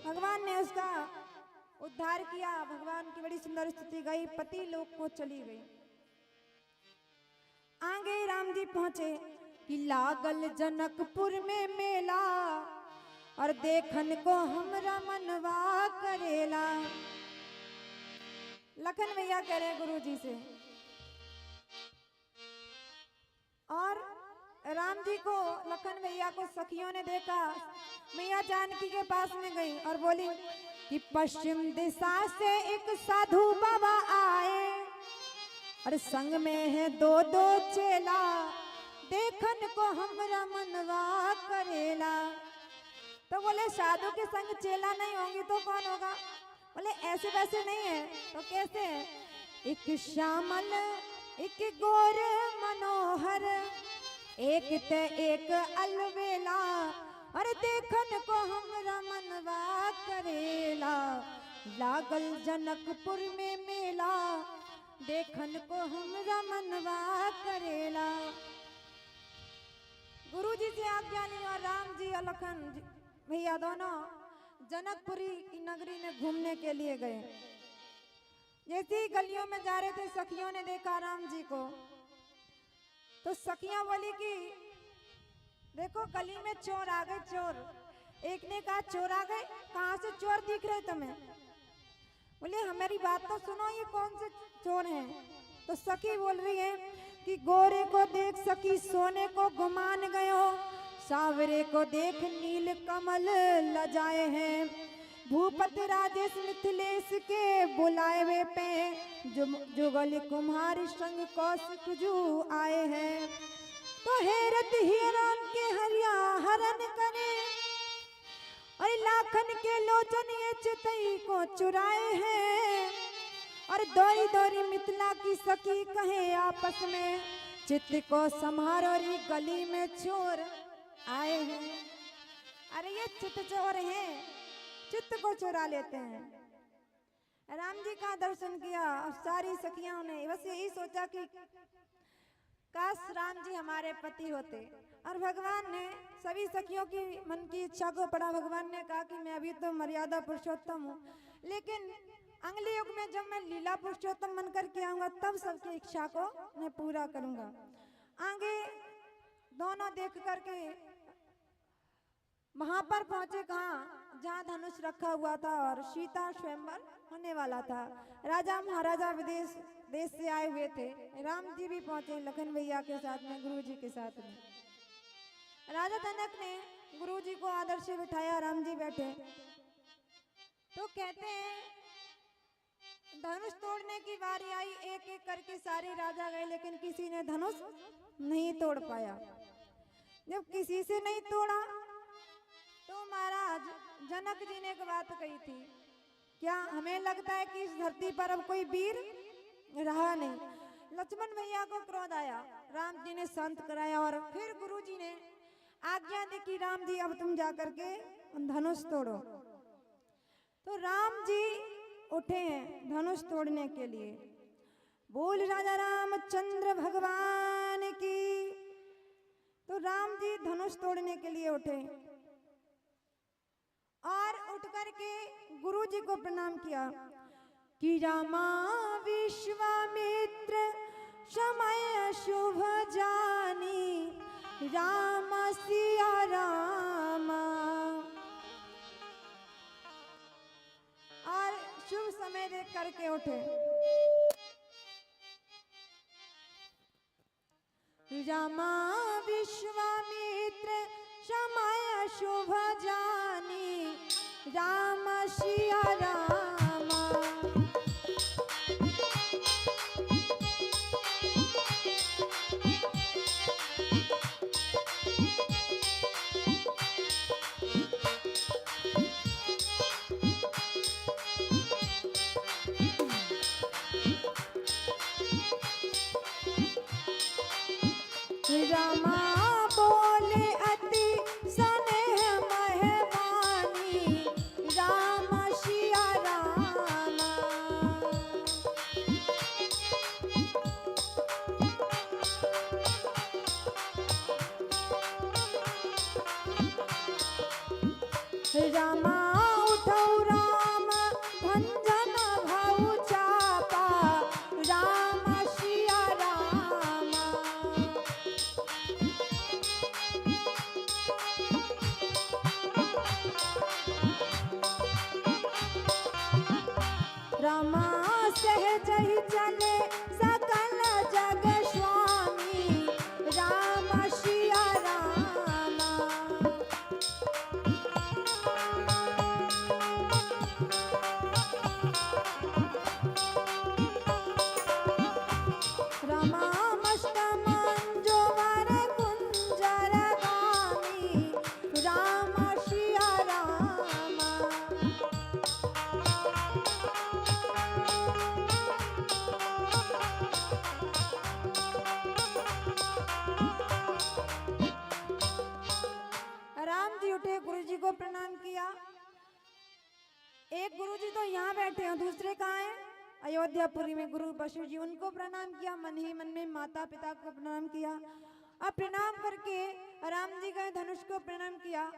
भगवान ने उसका उद्धार किया। भगवान की बड़ी सुंदर स्तुति गई, पति लोक को चली गई। आगे राम जी पहुंचे कि लागल जनकपुर में मेला और देखन को हमरा मनवा करेला। लखन भैया कह रहे गुरु जी से, और राम जी को, लखन भैया को सखियों ने देखा। मैया जानकी के पास में गई और बोली कि पश्चिम दिशा से एक साधु बाबा आए और संग में है दो दो चेला, देखन को हमरा मनवा करेला। तो बोले साधु के संग चेला नहीं होंगी तो कौन होगा? बोले ऐसे वैसे नहीं है। तो कैसे है? एक श्यामल एक गोर मनोहर, एक ते एक अलवेला, और देखन को हमरा मनवा करेला। लागल जनकपुर में मेला, देखन को हमरा मनवा करेला। गुरु जी से आज्ञा ली और राम जी और लखन भैया दोनों जनकपुरी की नगरी में घूमने के लिए गए। जैसे ही गलियों में जा रहे थे, सखियों ने देखा राम जी को, तो सखियां बोली कि देखो गली में चोर आ गए, चोर। एक ने कहा चोर आ गए, कहाँ से चोर दिख रहे तुम्हें? बोले हमारी बात तो सुनो, ये कौन से चोर हैं? तो सखी बोल रही है कि गोरे को देख सखी सोने को गुमान गयो, सावरे को देख नील कमल लजाए हैं। भूपति राजेश मिथिलेश के बुलाए वे पे, जुगल कुम्हार संग कौशिक जू आए हैं। तो हेरत हिरण के हरिया हरण करे, और लाखन के लोचन ये चितई को चुराए हैं। और दौरी दौरी मिथिला की सखी कहे आपस में, चित्त को संहारो री गली में चोर आए हैं। अरे ये चित्त चोर हैं, चित्त को चुरा लेते हैं। राम जी का दर्शन किया और सारी सखियों ने बस यही सोचा कि काश राम जी हमारे पति होते। और भगवान ने सभी सखियों की मन की इच्छा को पढ़ा। भगवान ने कहा कि मैं अभी तो मर्यादा पुरुषोत्तम हूँ, लेकिन अगले युग में जब मैं लीला पुरुषोत्तम बन करके आऊंगा तब सबकी इच्छा को मैं पूरा करूंगा। आगे दोनों देख करके वहां पर पहुंचे, कहाँ? जहाँ धनुष रखा हुआ था और सीता स्वयंवर होने वाला था। राजा महाराजा विदेश देश से आए हुए थे। राम जी भी पहुंचे लखन भैया के साथ में, गुरु जी के साथ में। राजा जनक ने गुरु जी को आदर से बिठाया, राम जी बैठे। तो कहते हैं धनुष तोड़ने की बारी आई, एक एक करके सारे राजा गए, लेकिन किसी ने धनुष नहीं तोड़ पाया। जब किसी से नहीं तोड़ा तो महाराज जनक जी ने एक बात कही थी, क्या हमें लगता है कि इस धरती पर अब कोई वीर रहा नहीं? लक्ष्मण भैया को क्रोध आया, राम जी ने शांत कराया और फिर गुरु जी ने आज्ञा दी कि राम जी अब तुम जाकर के धनुष तोड़ो। तो राम जी उठे हैं धनुष तोड़ने के लिए। बोल राजा रामचंद्र भगवान की। तो राम जी धनुष तोड़ने के लिए उठे और उठ करके गुरु जी को प्रणाम किया कि रामा विश्वामित्र समय शुभ जानी, राम सिया राम। और शुभ समय देख करके उठे। रामा विश्वामित्र समय शुभ जानी, राम सिया राम। रामा बोले अति स्नेह मेहमानी, राम सिया राम। रामा उठो रामा सहज ही चले सकल जग स्वामी, राम सिया रामा। रामा मस्त मंजो वर कुंजर गामी, राम सिया रामा। राम जी उठे, गुरु जी को प्रणाम किया। एक गुरु जी तो यहाँ बैठे हैं, दूसरे कहाँ हैं? अयोध्यापुरी में गुरु बसु जी, उनको प्रणाम किया। मन ही मन में माता पिता को प्रणाम किया। अब प्रणाम करके राम जी गए, धनुष को प्रणाम किया।